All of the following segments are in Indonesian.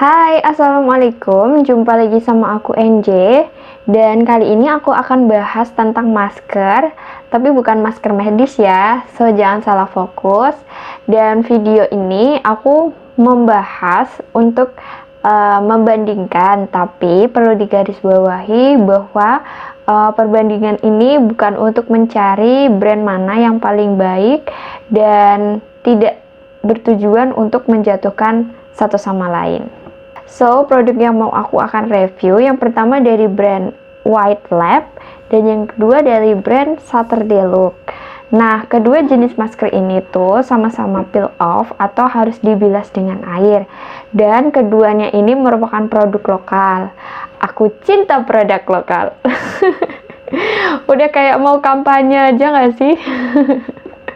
Hai, Assalamualaikum. Jumpa lagi sama aku NJ. Dan kali ini aku akan bahas tentang masker, tapi bukan masker medis ya, so jangan salah fokus. Dan video ini aku membahas untuk membandingkan, tapi perlu digarisbawahi bahwa perbandingan ini bukan untuk mencari brand mana yang paling baik dan tidak bertujuan untuk menjatuhkan satu sama lain. So, produk yang mau aku akan review yang pertama dari brand White Lab dan yang kedua dari brand Saturday Look. Nah, kedua jenis masker ini tuh sama-sama peel off atau harus dibilas dengan air. Dan keduanya ini merupakan produk lokal. Aku cinta produk lokal. Udah kayak mau kampanye aja gak sih?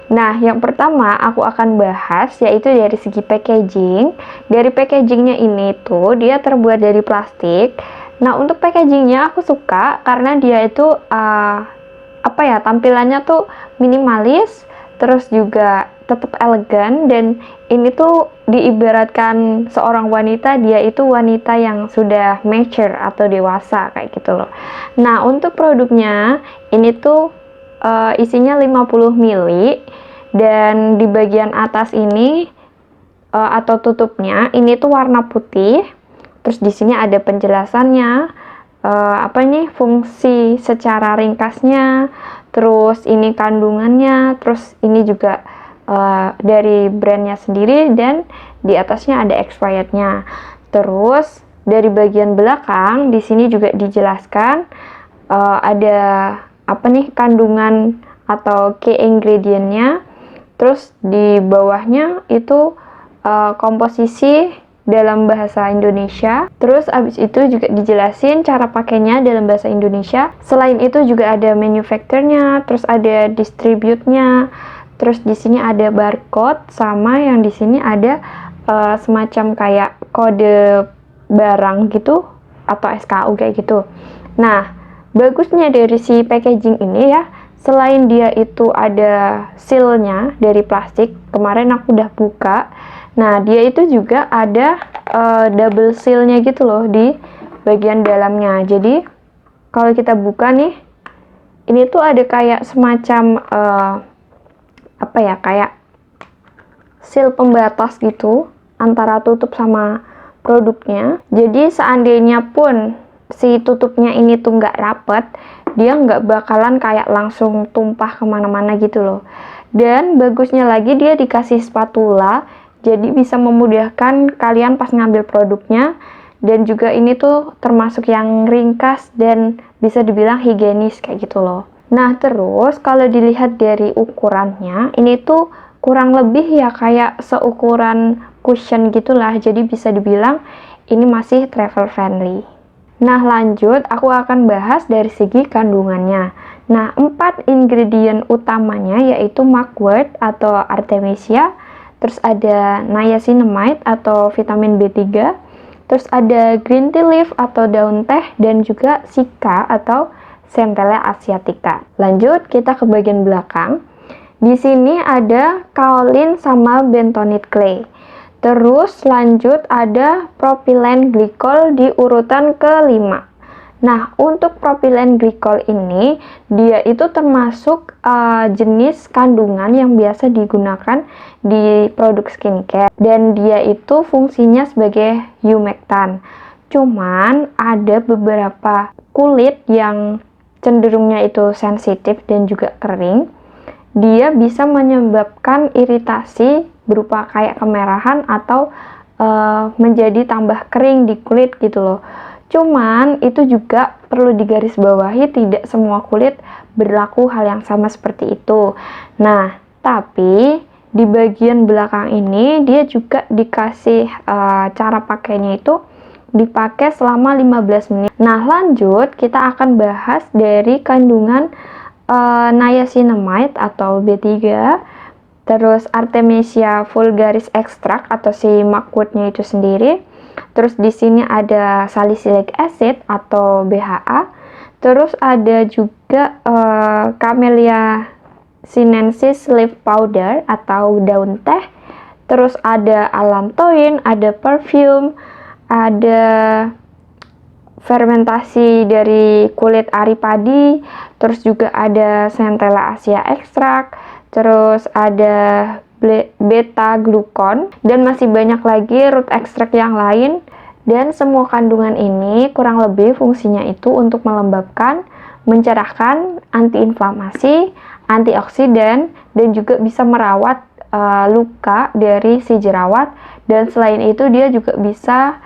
Nah, yang pertama aku akan bahas yaitu dari segi packaging. Dari packagingnya ini tuh dia terbuat dari plastik. Nah, untuk packagingnya aku suka karena dia itu tampilannya tuh minimalis, terus juga tetap elegan, dan ini tuh diibaratkan seorang wanita, dia itu wanita yang sudah mature atau dewasa kayak gitu loh. Nah, untuk produknya ini tuh isinya 50 ml dan di bagian atas ini atau tutupnya ini tuh warna putih. Terus di sini ada penjelasannya, fungsi secara ringkasnya, terus ini kandungannya, terus ini juga dari brandnya sendiri, dan di atasnya ada expirednya. Terus dari bagian belakang di sini juga dijelaskan ada kandungan atau key ingredientnya. Terus di bawahnya itu komposisi dalam bahasa Indonesia. Terus abis itu juga dijelasin cara pakainya dalam bahasa Indonesia. Selain itu juga ada manufacturernya, terus ada distribute-nya. Terus di sini ada barcode, sama yang di sini ada semacam kayak kode barang gitu atau SKU kayak gitu. Nah, bagusnya dari si packaging ini ya, selain dia itu ada seal-nya dari plastik, kemarin aku udah buka. Nah, dia itu juga ada double seal-nya gitu loh di bagian dalamnya. Jadi, kalau kita buka nih, ini tuh ada kayak semacam kayak seal pembatas gitu antara tutup sama produknya. Jadi, seandainya pun si tutupnya ini tuh nggak rapet, dia nggak bakalan kayak langsung tumpah kemana-mana gitu loh. Dan bagusnya lagi dia dikasih spatula, jadi bisa memudahkan kalian pas ngambil produknya. Dan juga ini tuh termasuk yang ringkas dan bisa dibilang higienis kayak gitu loh. Nah, terus kalau dilihat dari ukurannya, ini tuh kurang lebih ya kayak seukuran cushion gitulah, jadi bisa dibilang ini masih travel friendly. Nah, lanjut aku akan bahas dari segi kandungannya. Nah, 4 ingredient utamanya yaitu mugwort atau artemisia, terus ada niacinamide atau vitamin B3, terus ada green tea leaf atau daun teh, dan juga sika atau Centella asiatica. Lanjut kita ke bagian belakang. Di sini ada kaolin sama bentonite clay. Terus lanjut ada propylene glycol di urutan ke-5. Nah, untuk propylene glycol ini, dia itu termasuk jenis kandungan yang biasa digunakan di produk skincare. Dan dia itu fungsinya sebagai humectant. Cuman ada beberapa kulit yang cenderungnya itu sensitif dan juga kering. Dia bisa menyebabkan iritasi berupa kayak kemerahan atau menjadi tambah kering di kulit gitu loh. Cuman itu juga perlu digarisbawahi, tidak semua kulit berlaku hal yang sama seperti itu. Nah, tapi di bagian belakang ini dia juga dikasih cara pakainya itu dipakai selama 15 menit. Nah, lanjut kita akan bahas dari kandungan niacinamide atau B3, terus artemisia vulgaris extract atau si mugwortnya itu sendiri. Terus di sini ada salicylic acid atau BHA. Terus ada juga Camellia sinensis leaf powder atau daun teh. Terus ada allantoin, ada perfume, ada fermentasi dari kulit ari padi, terus juga ada Centella Asia ekstrak, terus ada beta glukon, dan masih banyak lagi root ekstrak yang lain. Dan semua kandungan ini kurang lebih fungsinya itu untuk melembabkan, mencerahkan, antiinflamasi, antioksidan, dan juga bisa merawat luka dari si jerawat. Dan selain itu dia juga bisa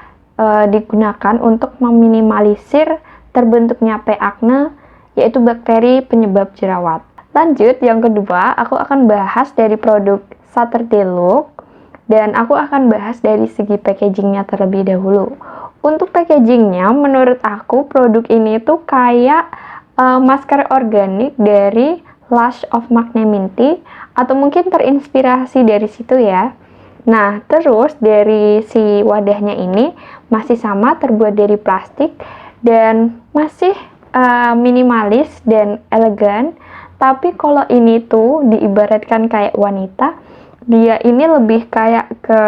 digunakan untuk meminimalisir terbentuknya P. acne, yaitu bakteri penyebab jerawat. Lanjut, yang kedua, aku akan bahas dari produk Saturday Look, dan aku akan bahas dari segi packagingnya terlebih dahulu. Untuk packagingnya, menurut aku produk ini tuh kayak masker organik dari Lush of Magne Minty, atau mungkin terinspirasi dari situ ya. Nah, terus dari si wadahnya ini masih sama, terbuat dari plastik dan masih minimalis dan elegan. Tapi kalau ini tuh diibaratkan kayak wanita, dia ini lebih kayak ke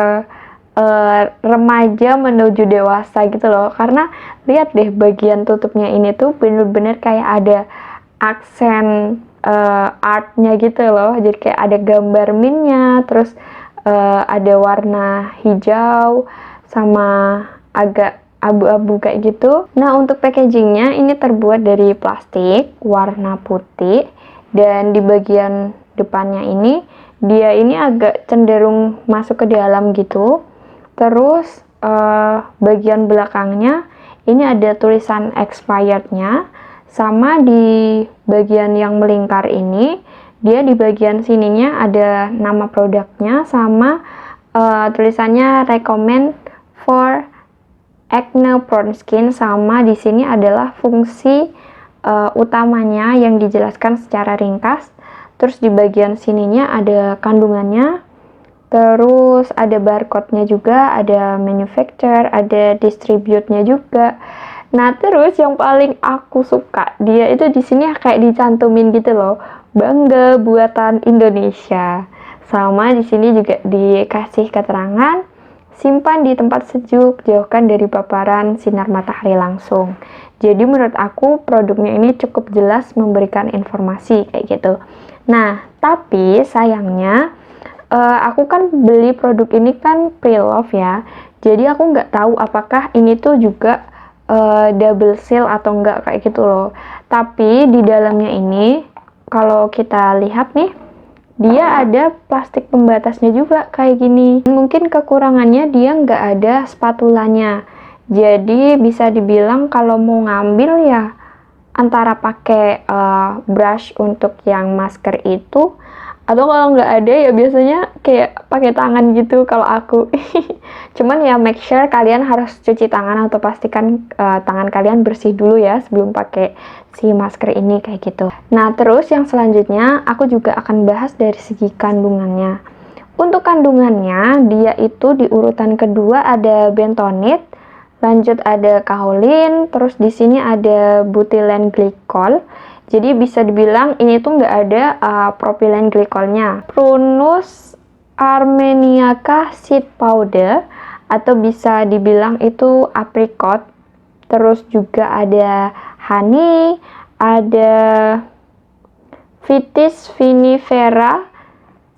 remaja menuju dewasa gitu loh. Karena lihat deh, bagian tutupnya ini tuh bener-bener kayak ada aksen artnya gitu loh. Jadi kayak ada gambar minnya, terus ada warna hijau sama agak abu-abu kayak gitu. Nah, untuk packagingnya ini terbuat dari plastik warna putih, dan di bagian depannya ini dia ini agak cenderung masuk ke dalam gitu. Terus bagian belakangnya ini ada tulisan expirednya, sama di bagian yang melingkar ini dia di bagian sininya ada nama produknya sama tulisannya recommend for acne prone skin, sama di sini adalah fungsi utamanya yang dijelaskan secara ringkas. Terus di bagian sininya ada kandungannya, terus ada barcode-nya juga, ada manufacturer, ada distribute-nya juga. Nah, terus yang paling aku suka, dia itu di sini kayak dicantumin gitu loh, bangga buatan Indonesia. Sama di sini juga dikasih keterangan, simpan di tempat sejuk, jauhkan dari paparan sinar matahari langsung. Jadi menurut aku produknya ini cukup jelas memberikan informasi kayak gitu. Nah, tapi sayangnya aku kan beli produk ini kan pre-love ya. Jadi aku nggak tahu apakah ini tuh juga double seal atau enggak kayak gitu loh. Tapi di dalamnya ini kalau kita lihat nih, dia ada plastik pembatasnya juga kayak gini. Mungkin kekurangannya dia nggak ada spatulanya. Jadi bisa dibilang kalau mau ngambil ya antara pakai brush untuk yang masker itu, atau kalau nggak ada ya biasanya kayak pakai tangan gitu kalau aku. Cuman ya make sure kalian harus cuci tangan atau pastikan tangan kalian bersih dulu ya sebelum pakai si masker ini kayak gitu. Nah, terus yang selanjutnya aku juga akan bahas dari segi kandungannya. Untuk kandungannya, dia itu di urutan kedua ada bentonit, lanjut ada kaolin, terus di sini ada butylene glycol. Jadi bisa dibilang ini tuh nggak ada propylene glycolnya. Prunus armeniaca seed powder, atau bisa dibilang itu apricot. Terus juga ada honey, ada vitis vinifera,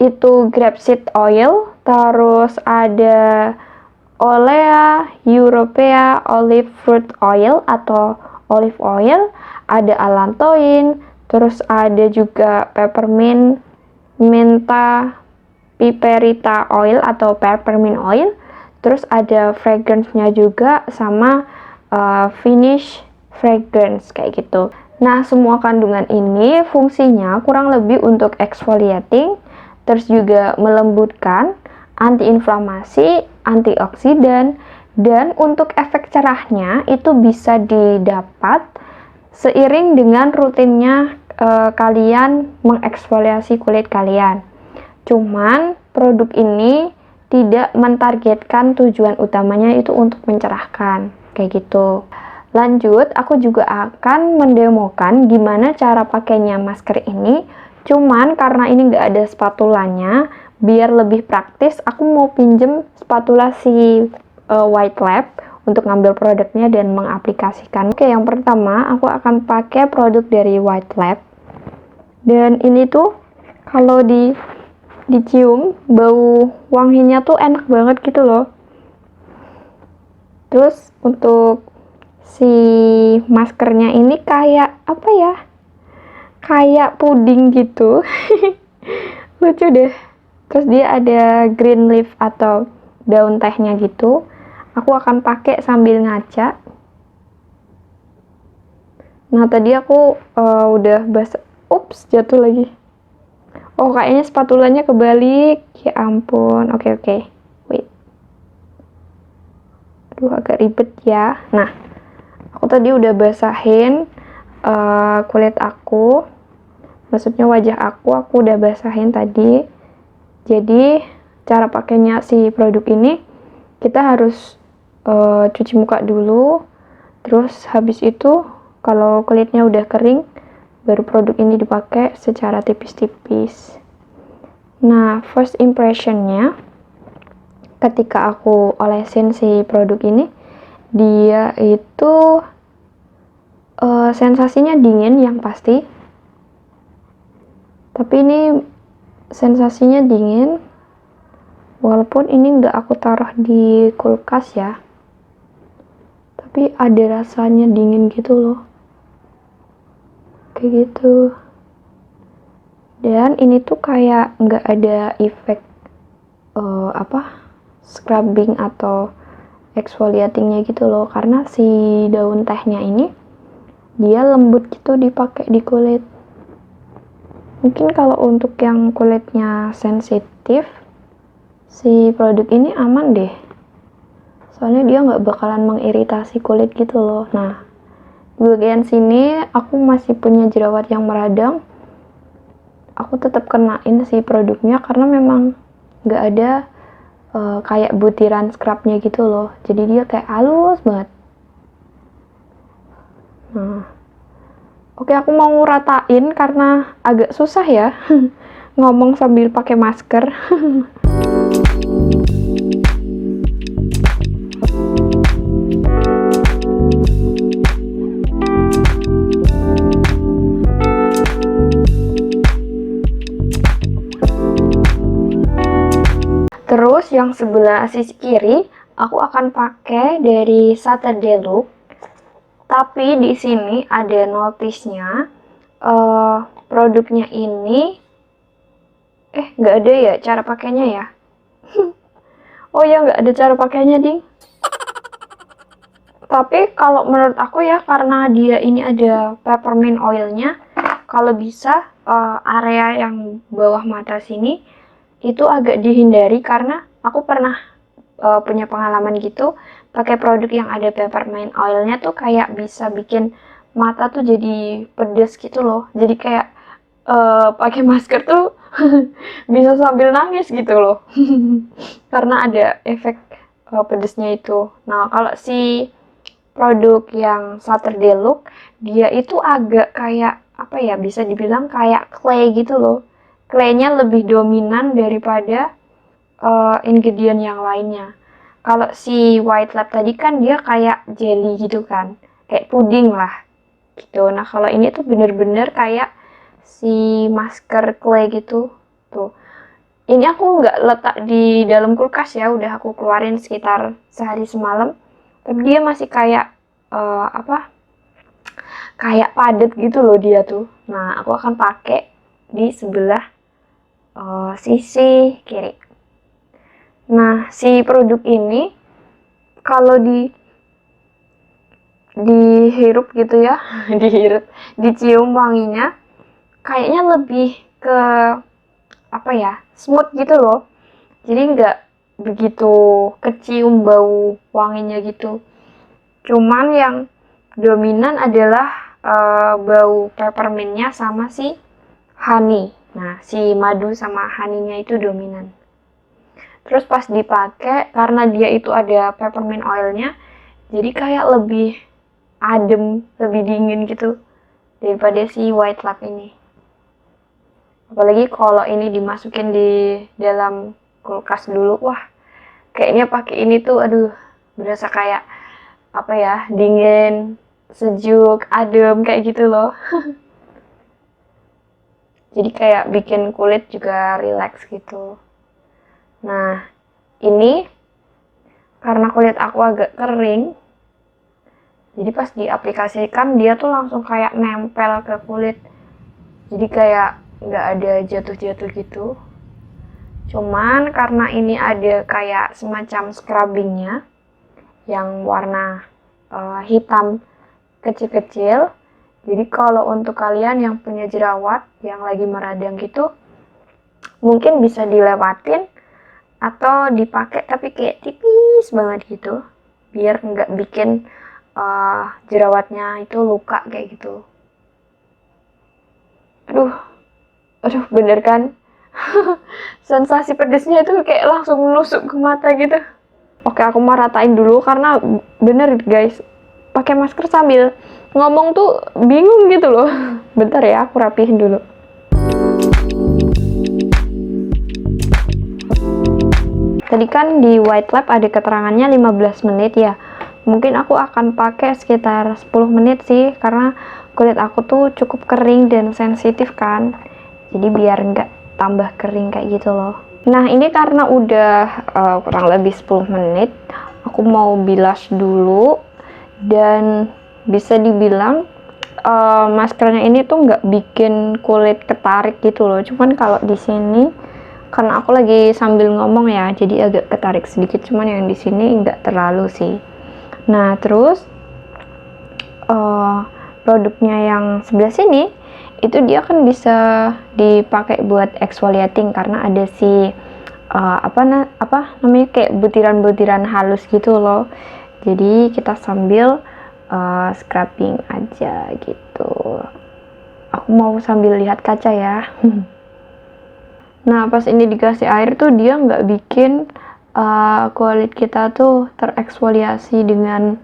itu grapeseed oil, terus ada Olea europea olive fruit oil atau olive oil, ada allantoin, terus ada juga peppermint menta piperita oil atau peppermint oil, terus ada fragrance-nya juga sama finish fragrance kayak gitu. Nah, semua kandungan ini fungsinya kurang lebih untuk exfoliating, terus juga melembutkan, antiinflamasi, antioksidan, dan untuk efek cerahnya itu bisa didapat seiring dengan rutinnya kalian mengeksfoliasi kulit kalian. Cuman produk ini tidak mentargetkan tujuan utamanya itu untuk mencerahkan kayak gitu. Lanjut, aku juga akan mendemokan gimana cara pakainya masker ini. Cuman karena ini nggak ada spatulanya, biar lebih praktis, aku mau pinjem spatula si White Lab untuk ngambil produknya dan mengaplikasikan. Oke, yang pertama aku akan pakai produk dari White Lab. Dan ini tuh kalau dicium bau wanginya tuh enak banget gitu loh. Terus untuk si maskernya ini kayak apa ya? Kayak puding gitu. Lucu deh. Terus dia ada green leaf atau daun tehnya gitu. Aku akan pakai sambil ngaca. Nah, tadi aku udah basah. Ups, jatuh lagi. Oh, kayaknya spatulanya kebalik. Ya ampun. Oke. Wait. Aduh, agak ribet ya. Nah, aku tadi udah basahin kulit aku. Maksudnya wajah aku udah basahin tadi. Jadi, cara pakainya si produk ini, kita harus cuci muka dulu. Terus habis itu, kalau kulitnya udah kering, baru produk ini dipakai secara tipis-tipis. Nah, first impressionnya ketika aku olesin si produk ini, dia itu sensasinya dingin yang pasti. Tapi ini sensasinya dingin, walaupun ini nggak aku taruh di kulkas ya. Tapi ada rasanya dingin gitu loh. Kayak gitu. Dan ini tuh kayak nggak ada efek scrubbing atau exfoliatingnya gitu loh, karena si daun tehnya ini dia lembut gitu dipakai di kulit. Mungkin kalau untuk yang kulitnya sensitif, si produk ini aman deh, soalnya dia nggak bakalan mengiritasi kulit gitu loh. Nah, di bagian sini aku masih punya jerawat yang meradang. Aku tetap kenain si produknya karena memang nggak ada kayak butiran scrubnya gitu loh. Jadi dia kayak halus banget. Nah, oke, aku mau ngeratain karena agak susah ya ngomong sambil pakai masker. Terus yang sebelah sisi kiri aku akan pakai dari Saturday Look. Tapi di sini ada notisnya, produknya ini nggak ada ya cara pakainya ya. Oh ya, nggak ada cara pakainya ding. Tapi kalau menurut aku ya, karena dia ini ada peppermint oilnya, kalau bisa area yang bawah mata sini itu agak dihindari, karena aku pernah punya pengalaman gitu pakai produk yang ada peppermint oilnya tuh kayak bisa bikin mata tuh jadi pedes gitu loh. Jadi kayak pakai masker tuh bisa sambil nangis gitu loh. Karena ada efek pedesnya itu. Nah, kalau si produk yang Saturday Look, dia itu agak kayak apa ya, bisa dibilang kayak clay gitu loh. Claynya lebih dominan daripada ingredient yang lainnya. Kalau si White Lab tadi kan dia kayak jelly gitu kan, kayak puding lah gitu. Nah, kalau ini tuh bener-bener kayak si masker clay gitu tuh. Ini aku nggak letak di dalam kulkas ya, udah aku keluarin sekitar sehari semalam, tapi dia masih kayak kayak padat gitu loh dia tuh. Nah, aku akan pakai di sebelah sisi kiri. Nah, si produk ini kalau dihirup gitu ya, dicium wanginya, kayaknya lebih ke apa ya, smooth gitu loh. Jadi nggak begitu kecium bau wanginya gitu. Cuman yang dominan adalah bau peppermintnya sama si honey. Nah, si madu sama honey-nya itu dominan. Terus pas dipakai, karena dia itu ada peppermint oilnya, jadi kayak lebih adem, lebih dingin gitu daripada si White Lab ini. Apalagi kalau ini dimasukin di dalam kulkas dulu, wah, kayaknya pakai ini tuh aduh, berasa kayak apa ya, dingin, sejuk, adem kayak gitu loh. Jadi kayak bikin kulit juga rileks gitu. Nah, ini karena kulit aku agak kering, jadi pas diaplikasikan dia tuh langsung kayak nempel ke kulit. Jadi kayak nggak ada jatuh-jatuh gitu. Cuman karena ini ada kayak semacam scrubbingnya yang warna hitam kecil-kecil. Jadi kalau untuk kalian yang punya jerawat yang lagi meradang gitu, mungkin bisa dilewatin atau dipakai tapi kayak tipis banget gitu, biar nggak bikin jerawatnya itu luka kayak gitu. Aduh, bener kan? Sensasi pedesnya itu kayak langsung nusuk ke mata gitu. Oke, aku mau ratain dulu karena bener guys, pakai masker sambil ngomong tuh bingung gitu loh. Bentar ya, aku rapihin dulu. Tadi kan di White Lab ada keterangannya 15 menit ya. Mungkin aku akan pakai sekitar 10 menit sih, karena kulit aku tuh cukup kering dan sensitif kan. Jadi biar nggak tambah kering kayak gitu loh. Nah, ini karena udah kurang lebih 10 menit, aku mau bilas dulu. Dan bisa dibilang maskernya ini tuh nggak bikin kulit ketarik gitu loh. Cuman kalau di sini karena aku lagi sambil ngomong ya, jadi agak ketarik sedikit. Cuman yang di sini nggak terlalu sih. Nah, terus produknya yang sebelah sini itu dia kan bisa dipakai buat exfoliating karena ada si apa namanya kayak butiran-butiran halus gitu loh. Jadi kita sambil scrubbing aja gitu. Aku mau sambil lihat kaca ya. Nah, pas ini dikasih air tuh dia nggak bikin kulit kita tuh tereksfoliasi dengan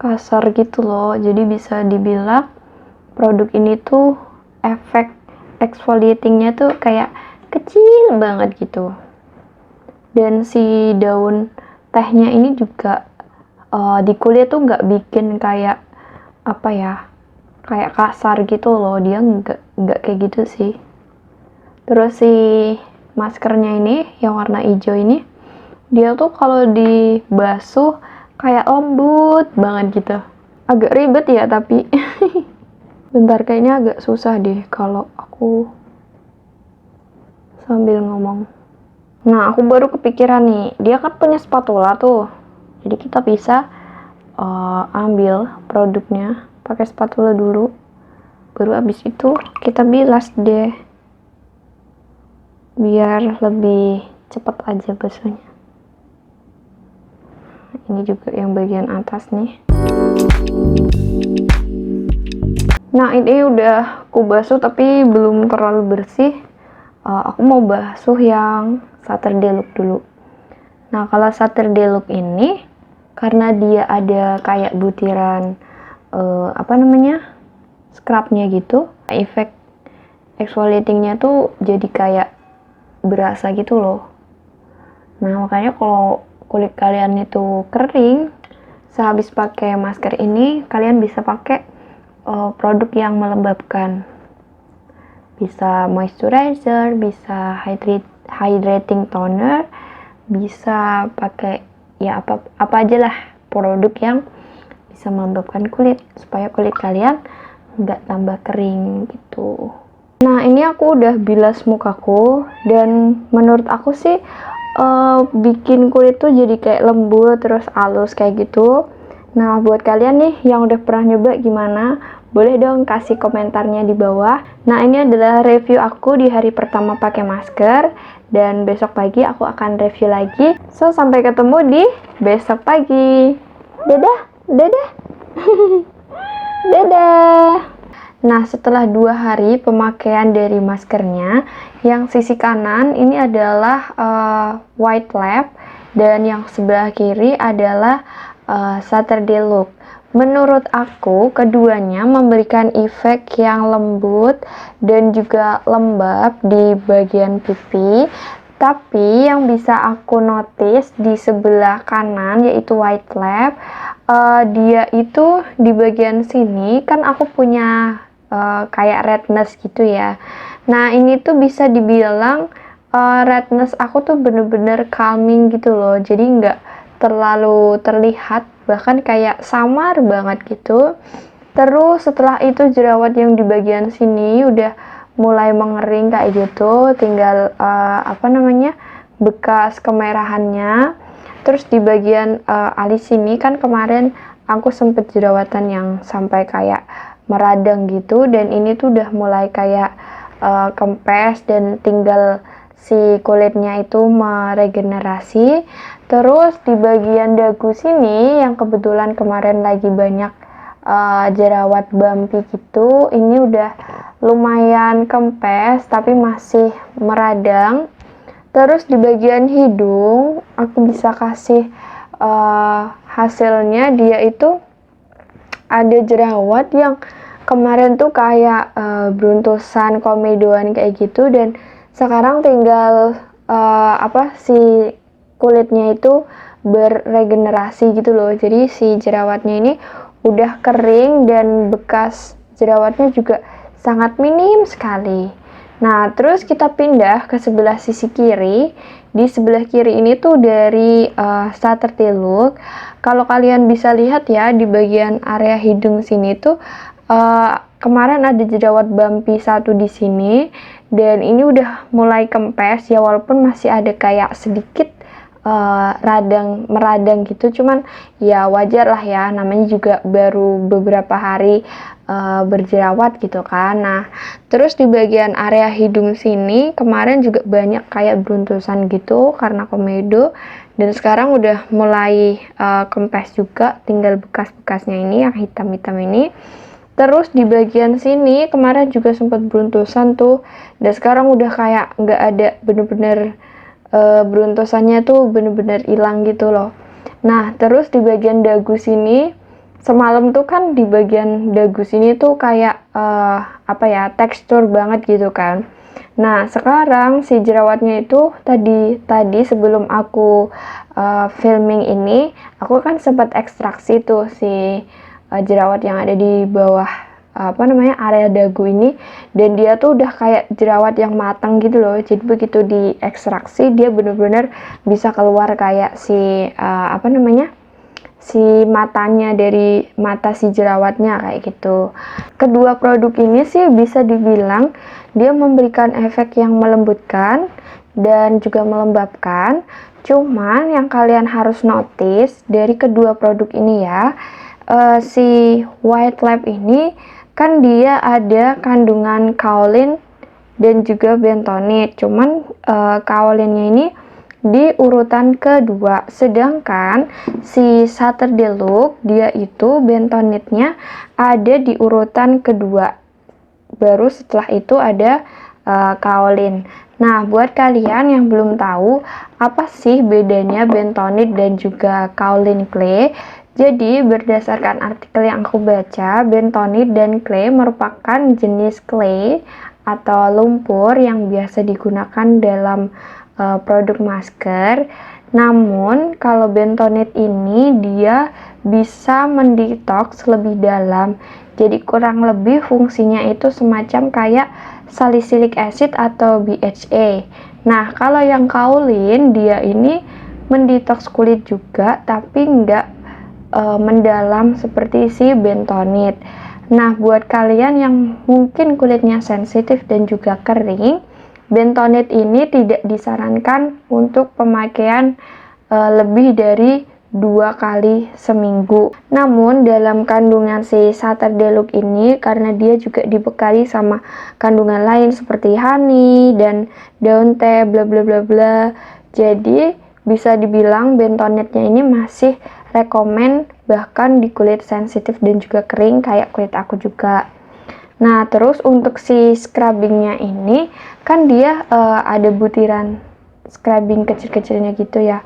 kasar gitu loh. Jadi bisa dibilang produk ini tuh efek exfoliatingnya tuh kayak kecil banget gitu. Dan si daun tehnya ini juga di kulit tuh nggak bikin kayak apa ya, kayak kasar gitu loh. Dia nggak kayak gitu sih. Terus si maskernya ini yang warna hijau ini, dia tuh kalau dibasuh kayak lembut banget gitu. Agak ribet ya tapi bentar, kayaknya agak susah deh kalau aku sambil ngomong. Nah, aku baru kepikiran nih, dia kan punya spatula tuh. Jadi kita bisa ambil produknya pakai spatula dulu. Baru abis itu kita bilas deh. Biar lebih cepat aja basuhnya. Ini juga yang bagian atas nih. Nah, ini udah aku basuh tapi belum terlalu bersih. Aku mau basuh yang Saturday Look dulu. Nah, kalau Saturday Look ini karena dia ada kayak butiran scrubnya gitu, efek exfoliatingnya tuh jadi kayak berasa gitu loh. Nah, makanya kalau kulit kalian itu kering sehabis pakai masker ini, kalian bisa pakai produk yang melembabkan. Bisa moisturizer, bisa hydrating toner, bisa pakai ya apa aja lah produk yang bisa melembabkan kulit supaya kulit kalian nggak tambah kering gitu. Nah, ini aku udah bilas mukaku dan menurut aku sih bikin kulit tuh jadi kayak lembut terus halus kayak gitu. Nah, buat kalian nih yang udah pernah nyoba gimana? Boleh dong kasih komentarnya di bawah. Nah, ini adalah review aku di hari pertama pakai masker dan besok pagi aku akan review lagi. So, sampai ketemu di besok pagi. Dadah, dadah. Dadah. Nah, setelah 2 hari pemakaian dari maskernya, yang sisi kanan ini adalah White Lab dan yang sebelah kiri adalah Saturday Look. Menurut aku, keduanya memberikan efek yang lembut dan juga lembab di bagian pipi. Tapi yang bisa aku notice di sebelah kanan yaitu White Lab, dia itu di bagian sini kan aku punya kayak redness gitu ya. Nah ini tuh bisa dibilang redness aku tuh bener-bener calming gitu loh, jadi nggak terlalu terlihat, bahkan kayak samar banget gitu. Terus setelah itu jerawat yang di bagian sini udah mulai mengering kayak gitu, tinggal apa namanya, bekas kemerahannya. Terus di bagian alis sini kan kemarin aku sempet jerawatan yang sampai kayak meradang gitu, dan ini tuh udah mulai kayak kempes dan tinggal si kulitnya itu meregenerasi. Terus di bagian dagu sini yang kebetulan kemarin lagi banyak jerawat bumpy gitu, ini udah lumayan kempes tapi masih meradang. Terus di bagian hidung aku bisa kasih hasilnya, dia itu ada jerawat yang kemarin tuh kayak beruntusan komedoan kayak gitu, dan sekarang tinggal apa si kulitnya itu berregenerasi gitu loh. Jadi si jerawatnya ini udah kering dan bekas jerawatnya juga sangat minim sekali. Nah, terus kita pindah ke sebelah sisi kiri. Di sebelah kiri ini tuh dari Saturday Look. Kalau kalian bisa lihat ya, di bagian area hidung sini tuh kemarin ada jerawat bumpy satu di sini, dan ini udah mulai kempes ya, walaupun masih ada kayak sedikit meradang gitu, cuman ya wajar lah ya, namanya juga baru beberapa hari berjerawat gitu kan. Nah, terus di bagian area hidung sini kemarin juga banyak kayak beruntusan gitu karena komedo, dan sekarang udah mulai kempes juga, tinggal bekas-bekasnya ini yang hitam-hitam ini. Terus di bagian sini kemarin juga sempat beruntusan tuh, dan sekarang udah kayak nggak ada, bener-bener beruntusannya tuh bener-bener hilang gitu loh. Nah, terus di bagian dagu sini, semalam tuh kan di bagian dagu sini tuh kayak apa ya, tekstur banget gitu kan. Nah, sekarang si jerawatnya itu tadi sebelum aku filming ini, aku kan sempat ekstraksi tuh si jerawat yang ada di bawah apa namanya, area dagu ini, dan dia tuh udah kayak jerawat yang matang gitu loh. Jadi begitu diekstraksi dia bener-bener bisa keluar kayak si apa namanya, si matanya dari mata si jerawatnya kayak gitu. Kedua produk ini sih bisa dibilang dia memberikan efek yang melembutkan dan juga melembabkan. Cuman yang kalian harus notice dari kedua produk ini ya, si White Lab ini kan dia ada kandungan kaolin dan juga bentonit. Cuman kaolinnya ini di urutan kedua, sedangkan si Saturday Look dia itu bentonitnya ada di urutan kedua, baru setelah itu ada kaolin. Nah, buat kalian yang belum tahu apa sih bedanya bentonit dan juga kaolin clay, jadi berdasarkan artikel yang aku baca, bentonit dan clay merupakan jenis clay atau lumpur yang biasa digunakan dalam produk masker. Namun kalau bentonit ini dia bisa mendetoks lebih dalam. Jadi kurang lebih fungsinya itu semacam kayak salicylic acid atau BHA. Nah, kalau yang kaolin dia ini mendetoks kulit juga, tapi nggak mendalam seperti si bentonit. Nah, buat kalian yang mungkin kulitnya sensitif dan juga kering, bentonit ini tidak disarankan untuk pemakaian lebih dari 2 kali seminggu. Namun dalam kandungan si Saturday Look ini, karena dia juga dibekali sama kandungan lain seperti honey dan daun teh bla bla bla bla, jadi bisa dibilang bentonitnya ini masih rekomen bahkan di kulit sensitif dan juga kering kayak kulit aku juga. Nah, terus untuk si scrubbingnya ini kan dia ada butiran scrubbing kecil-kecilnya gitu ya.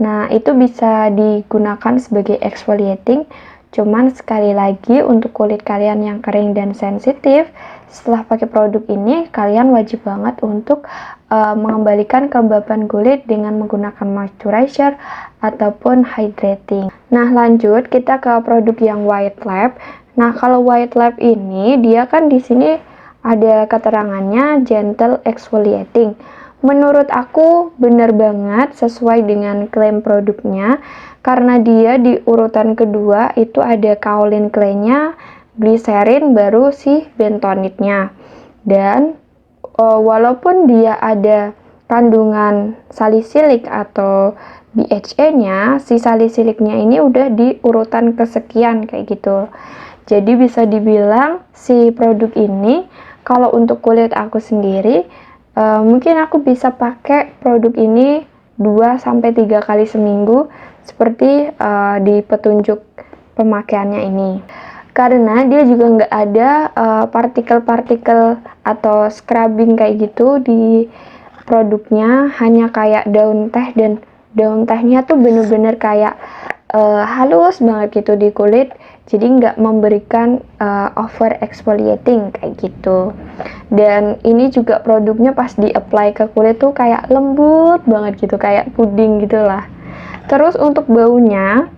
Nah, itu bisa digunakan sebagai exfoliating. Cuman sekali lagi untuk kulit kalian yang kering dan sensitif, setelah pakai produk ini kalian wajib banget untuk mengembalikan kelembapan kulit dengan menggunakan moisturizer ataupun hydrating. Nah, lanjut kita ke produk yang White Lab. Nah, kalau White Lab ini dia kan di sini ada keterangannya gentle exfoliating. Menurut aku benar banget sesuai dengan klaim produknya, karena dia di urutan kedua itu ada kaolin clay-nya, glycerin, baru si bentonitnya. Dan walaupun dia ada kandungan salisilik atau BHA-nya, si salisiliknya ini udah di urutan kesekian kayak gitu. Jadi bisa dibilang si produk ini kalau untuk kulit aku sendiri, mungkin aku bisa pakai produk ini 2-3 kali seminggu seperti di petunjuk pemakaiannya ini. Karena dia juga nggak ada partikel-partikel atau scrubbing kayak gitu di produknya, hanya kayak daun teh, dan daun tehnya tuh bener-bener kayak halus banget gitu di kulit, jadi nggak memberikan over exfoliating kayak gitu. Dan ini juga produknya pas di apply ke kulit tuh kayak lembut banget gitu, kayak puding gitulah. Terus untuk baunya,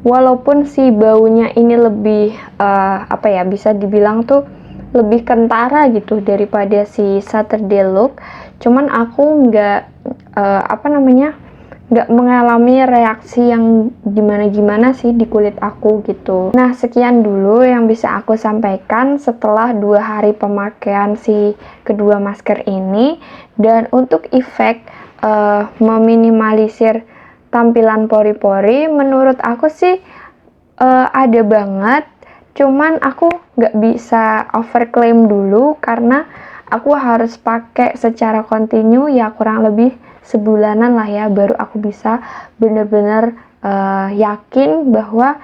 walaupun si baunya ini lebih apa ya, bisa dibilang tuh lebih kentara gitu daripada si Saturday Look, cuman aku nggak mengalami reaksi yang gimana-gimana sih di kulit aku gitu. Nah, sekian dulu yang bisa aku sampaikan setelah 2 hari pemakaian si kedua masker ini. Dan untuk efek meminimalisir tampilan pori-pori, menurut aku sih ada banget, cuman aku nggak bisa overclaim dulu karena aku harus pakai secara kontinu ya kurang lebih sebulanan lah ya, baru aku bisa bener-bener yakin bahwa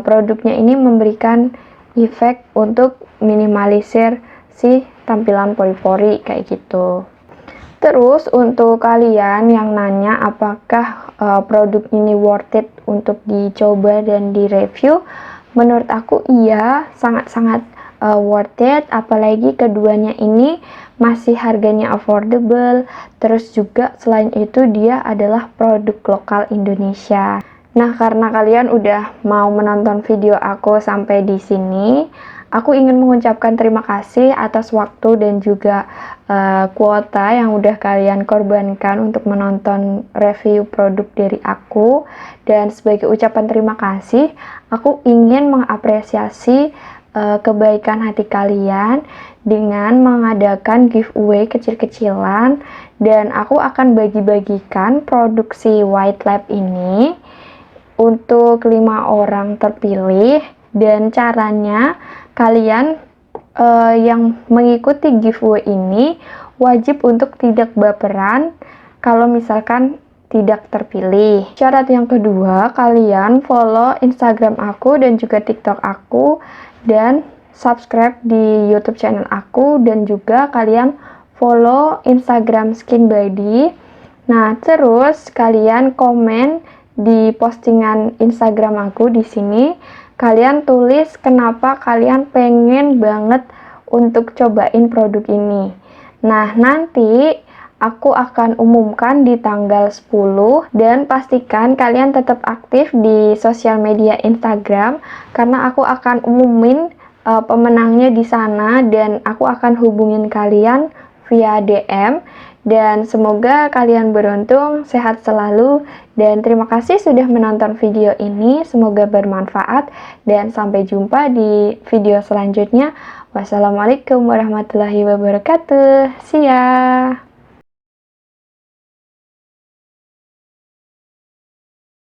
produknya ini memberikan efek untuk minimalisir si tampilan pori-pori kayak gitu. Terus untuk kalian yang nanya apakah produk ini worth it untuk dicoba dan direview, menurut aku iya, sangat-sangat worth it, apalagi keduanya ini masih harganya affordable. Terus juga selain itu dia adalah produk lokal Indonesia. Nah, karena kalian udah mau menonton video aku sampai di sini, aku ingin mengucapkan terima kasih atas waktu dan juga kuota yang udah kalian korbankan untuk menonton review produk dari aku. Dan sebagai ucapan terima kasih, aku ingin mengapresiasi kebaikan hati kalian dengan mengadakan giveaway kecil-kecilan, dan aku akan bagi-bagikan produksi White Lab ini untuk 5 orang terpilih. Dan caranya kalian yang mengikuti giveaway ini wajib untuk tidak baperan kalau misalkan tidak terpilih. Syarat yang kedua, kalian follow Instagram aku dan juga TikTok aku, dan subscribe di YouTube channel aku, dan juga kalian follow Instagram Skin Body. Nah, terus kalian komen di postingan Instagram aku di sini. Kalian tulis kenapa kalian pengen banget untuk cobain produk ini. Nah, nanti aku akan umumkan di tanggal 10, dan pastikan kalian tetap aktif di sosial media Instagram karena aku akan umumin pemenangnya di sana, dan aku akan hubungin kalian via DM. Dan semoga kalian beruntung, sehat selalu, dan terima kasih sudah menonton video ini. Semoga bermanfaat dan sampai jumpa di video selanjutnya. Wassalamualaikum warahmatullahi wabarakatuh. See ya.